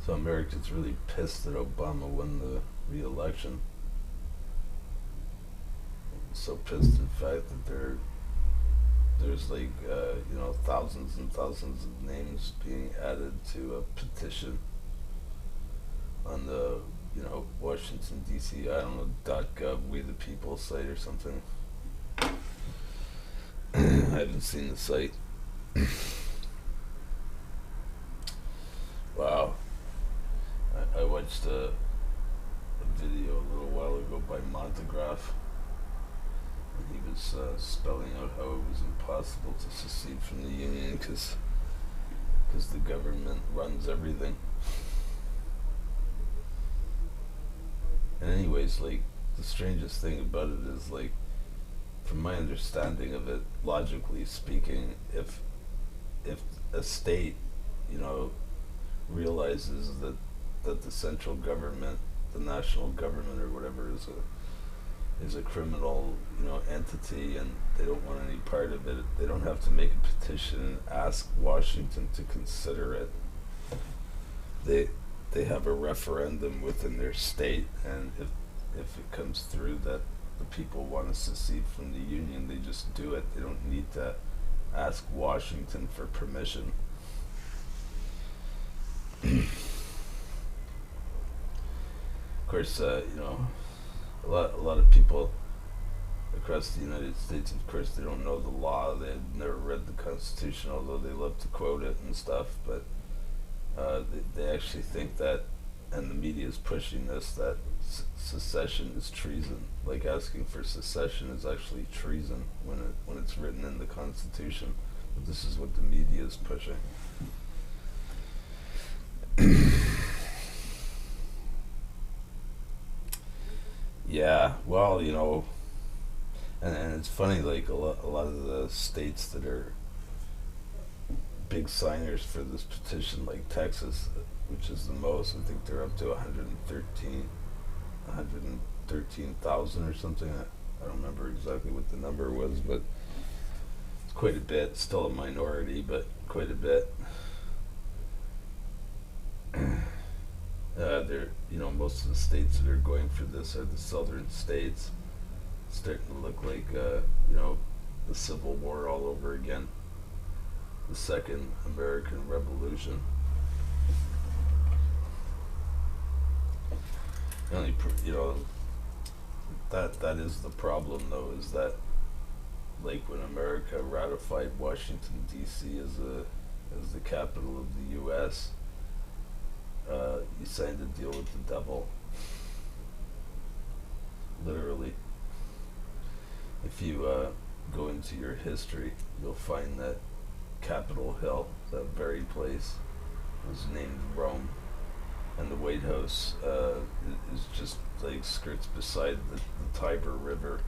So Americans really pissed that Obama won the re-election. So pissed, in fact, that there's like thousands and thousands of names being added to a petition on the Washington D.C. I don't know .gov We the People site or something. I haven't seen the site. Wow. I watched a video a little while ago by Montegraph, and he was spelling out how it was impossible to secede from the Union because the government runs everything. And anyways, like, the strangest thing about it is, like, from my understanding of it, logically speaking, if a state, realizes that the central government, the national government or whatever, is a criminal, entity, and they don't want any part of it, they don't have to make a petition and ask Washington to consider it. They have a referendum within their state, and if it comes through that the people want to secede from the Union, they just do it. They don't need to ask Washington for permission. Of course, a lot of people across the United States, of course, they don't know the law. They've never read the Constitution, although they love to quote it and stuff. But they actually think that, and the media is pushing this, that secession is treason. Like, asking for secession is actually treason when it's written in the Constitution. But this is what the media is pushing. Yeah, well, and it's funny, like, a lot of the states that are big signers for this petition, like Texas, which is the most, I think they're up to 113,000 or something. I don't remember exactly what the number was, but it's quite a bit. Still a minority, but quite a bit. Most of the states that are going for this are the southern states. It's starting to look like, the Civil War all over again. The Second American Revolution. That is the problem, though, is that, like, when America ratified Washington D.C. as the capital of the U.S., you signed a deal with the devil. Literally. If you go into your history, you'll find that Capitol Hill, that very place, was named Rome, and the White House is just like skirts beside the Tiber River,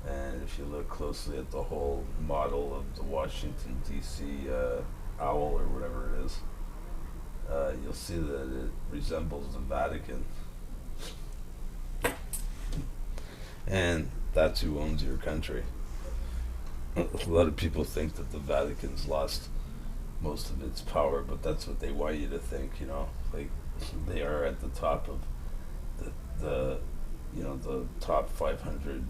And if you look closely at the whole model of the Washington D.C. owl or whatever it is, you'll see that it resembles the Vatican. And that's who owns your country. A lot of people think that the Vatican's lost most of its power, but that's what they want you to think, like they are at the top of the top 500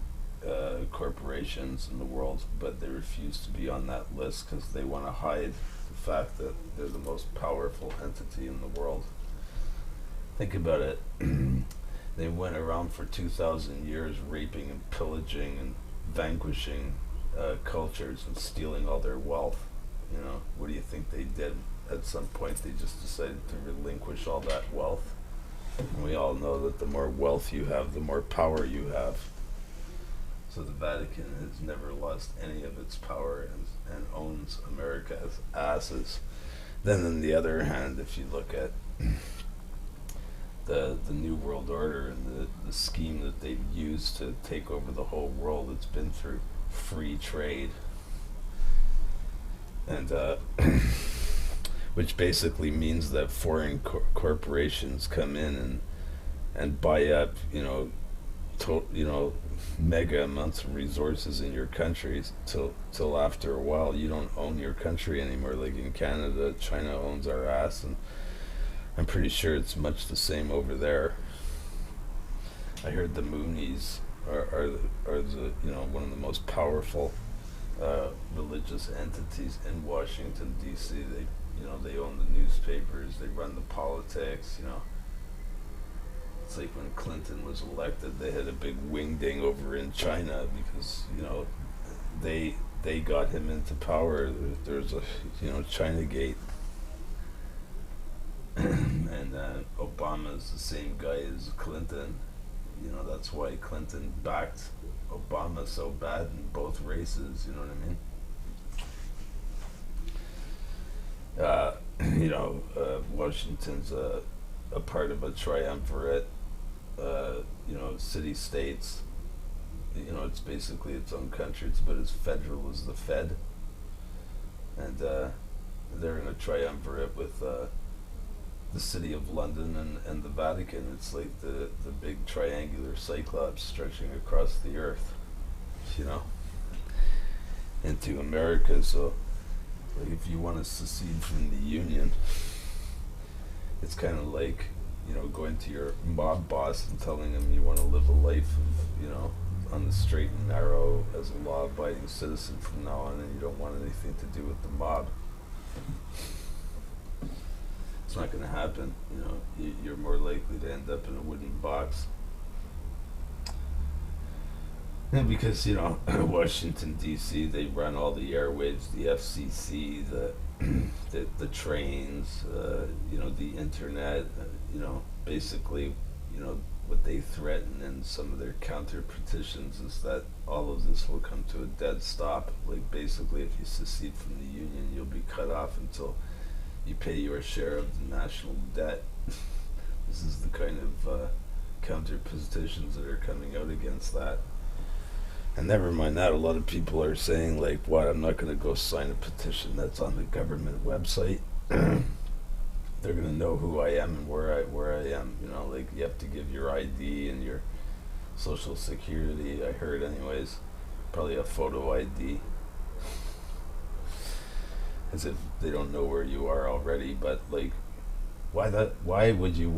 corporations in the world, but they refuse to be on that list because they want to hide the fact that they're the most powerful entity in the world. Think about it. They went around for 2,000 years raping and pillaging and vanquishing cultures and stealing all their wealth. What do you think they did? At some point they just decided to relinquish all that wealth. And we all know that the more wealth you have, the more power you have. So the Vatican has never lost any of its power and owns America's asses. Then on the other hand, if you look at the New World Order and the scheme that they've used to take over the whole world, it's been through free trade. And which basically means that foreign corporations come in and buy up, mega amounts of resources in your country till after a while you don't own your country anymore. Like in Canada, China owns our ass, and I'm pretty sure it's much the same over there. I heard the Moonies are the one of the most powerful religious entities in Washington D.C. They own the newspapers, they run the politics. It's like when Clinton was elected, they had a big wingding over in China because they got him into power. There's a China Gate, and Obama's the same guy as Clinton. That's why Clinton backed Obama so bad in both races. You know what I mean? Washington's a part of a triumvirate. City-states. It's basically its own country. It's about as federal as the Fed. And they're in a triumvirate with the City of London and the Vatican. It's like the big triangular cyclops stretching across the earth, into America. So, like, if you want to secede from the Union, it's kind of like, going to your mob boss and telling him you want to live a life of, on the straight and narrow as a law-abiding citizen from now on, and you don't want anything to do with the mob. It's not going to happen. You're more likely to end up in a wooden box. And because, Washington, D.C., they run all the airwaves, the FCC, the trains, the internet, basically, what they threaten in some of their counter petitions is that all of this will come to a dead stop. Like, basically, if you secede from the Union, you'll be cut off until you pay your share of the national debt. This is the kind of counter petitions that are coming out against that. And never mind that, a lot of people are saying, like, what, I'm not going to go sign a petition that's on the government website. They're going to know who I am and where I am. Like, you have to give your ID and your social security, I heard anyways. Probably a photo ID. As if they don't know where you are already. But, like, why would you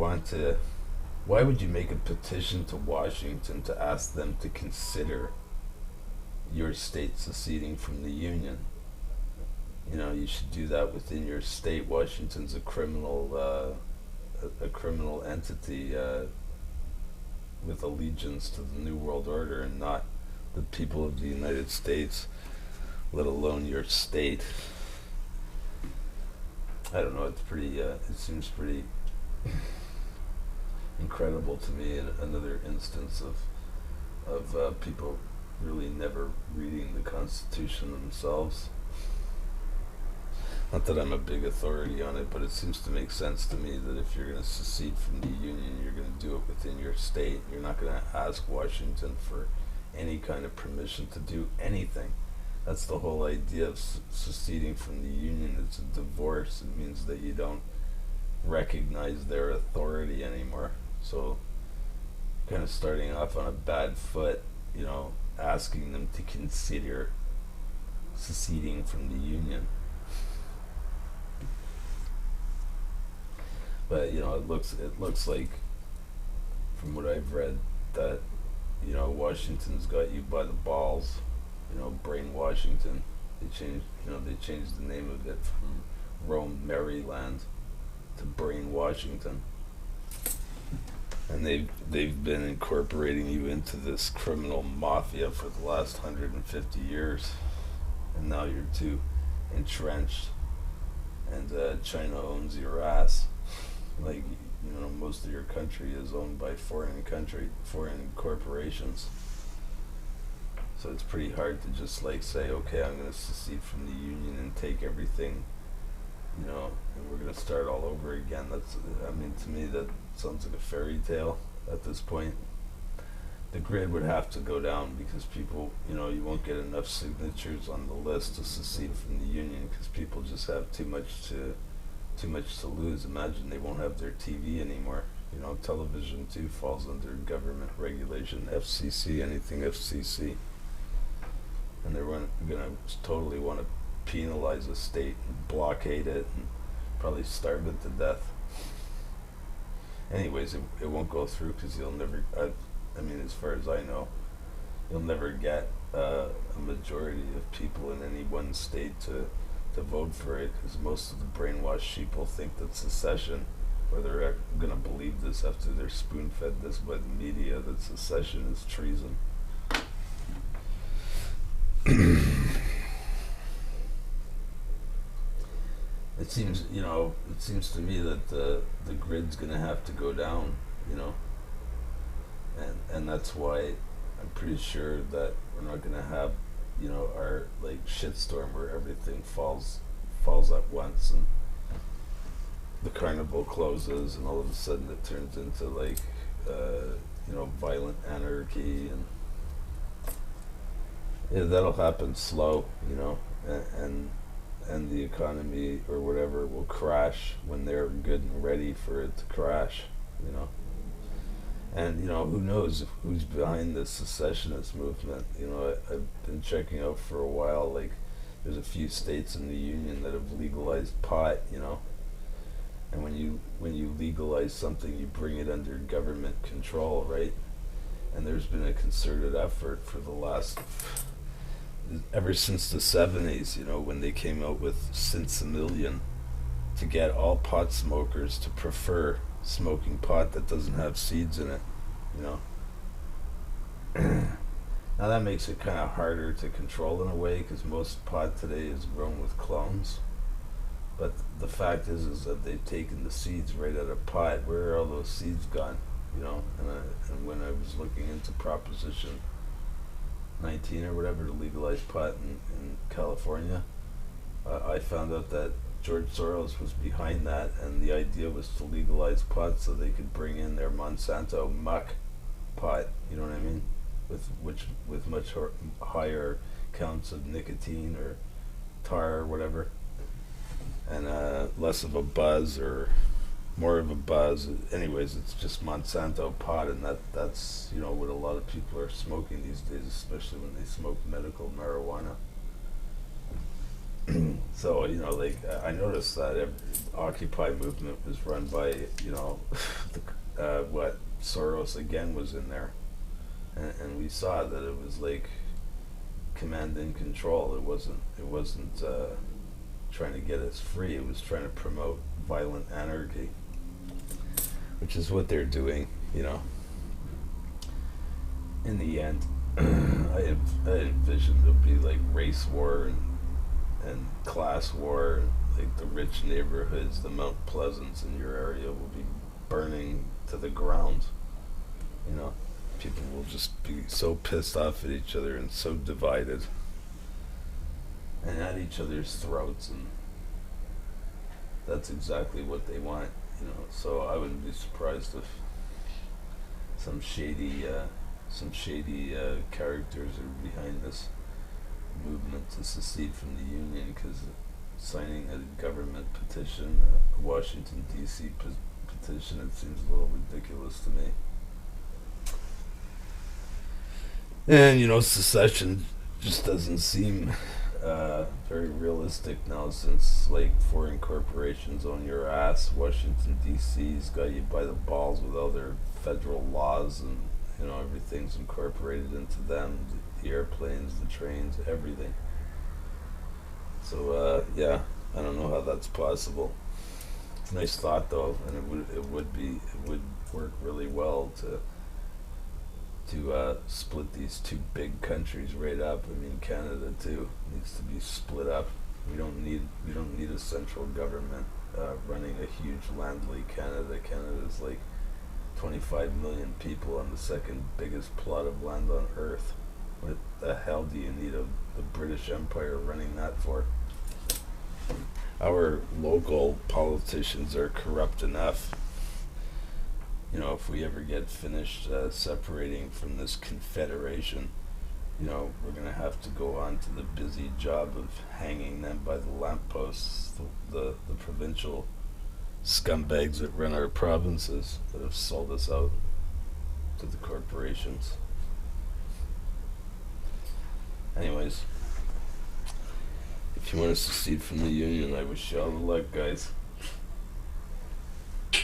make a petition to Washington to ask them to consider your state seceding from the Union? You should do that within your state. Washington's a criminal entity with allegiance to the New World Order and not the people of the United States, let alone your state. I don't know. It's pretty. It seems pretty incredible to me. Another instance of people really never reading the Constitution themselves. Not that I'm a big authority on it, but it seems to make sense to me that if you're going to secede from the Union, you're going to do it within your state. You're not going to ask Washington for any kind of permission to do anything. That's the whole idea of seceding from the Union. It's a divorce. It means that you don't recognize their authority anymore. So, kind of starting off on a bad foot, asking them to consider seceding from the Union. But it looks like, from what I've read, that Washington's got you by the balls. Brain Washington. They changed the name of it from Rome, Maryland, to Brain Washington. And they've been incorporating you into this criminal mafia for the last 150 years, and now you're too entrenched, and China owns your ass. Like, most of your country is owned by foreign corporations. So it's pretty hard to just say, okay, I'm going to secede from the Union and take everything, and we're going to start all over again. To me, that sounds like a fairy tale at this point. The grid would have to go down because people, you won't get enough signatures on the list to secede from the Union because people just have too much to lose. Imagine they won't have their TV anymore. Television too falls under government regulation, FCC, anything FCC. And they're going to totally want to penalize a state and blockade it and probably starve it to death. Anyways, it won't go through because you'll never. I mean, as far as I know, you'll never get a majority of people in any one state to vote for it, because most of the brainwashed sheep will think that secession, or they're going to believe this after they're spoon-fed this by the media, that secession is treason. It seems, it seems to me that the grid's going to have to go down, and that's why I'm pretty sure that we're not going to have, our like shitstorm where everything falls at once and the carnival closes and all of a sudden it turns into like violent anarchy, and that'll happen slow, and the economy or whatever will crash when they're good and ready for it to crash, And who knows who's behind this secessionist movement? I've been checking out for a while. Like, there's a few states in the union that have legalized pot. And when you legalize something, you bring it under government control, right? And there's been a concerted effort for the last, ever since the 70s, when they came out with symbolism, to get all pot smokers to prefer smoking pot that doesn't have seeds in it, Now that makes it kind of harder to control in a way, because most pot today is grown with clones. But the fact is that they've taken the seeds right out of pot. Where are all those seeds gone? And when I was looking into Proposition 19 or whatever to legalize pot in California, I found out that George Soros was behind that, and the idea was to legalize pot so they could bring in their Monsanto muck pot, you know what I mean? With much higher counts of nicotine or tar or whatever, and less of a buzz or more of a buzz. Anyways, it's just Monsanto pot, and that's what a lot of people are smoking these days, especially when they smoke medical marijuana. So I noticed that Occupy movement was run by what Soros again was in there, and we saw that it was like command and control. It wasn't trying to get us free. It was trying to promote violent anarchy, which is what they're doing. In the end, I envisioned there'll be like race war and class war, and like the rich neighborhoods, the Mount Pleasants in your area will be burning to the ground. People will just be so pissed off at each other and so divided and at each other's throats, and that's exactly what they want, So I wouldn't be surprised if some shady characters are behind this movement to secede from the union, because signing a government petition, a Washington D.C. petition, it seems a little ridiculous to me. And secession just doesn't seem very realistic now, since like foreign corporations own your ass. Washington D.C.'s got you by the balls with all their federal laws, and everything's incorporated into them. The airplanes, the trains, everything. So I don't know how that's possible. It's a nice thought though, and it would work really well to split these two big countries right up. I mean, Canada too needs to be split up. We don't need a central government running a huge land like Canada. Canada's like 25 million people on the second biggest plot of land on Earth. What the hell do you need the British Empire running that for? Our local politicians are corrupt enough. If we ever get finished separating from this confederation, we're going to have to go on to the busy job of hanging them by the lampposts, the provincial scumbags that run our provinces that have sold us out to the corporations. Anyways, if you want to secede from the union, I wish you all the luck, guys.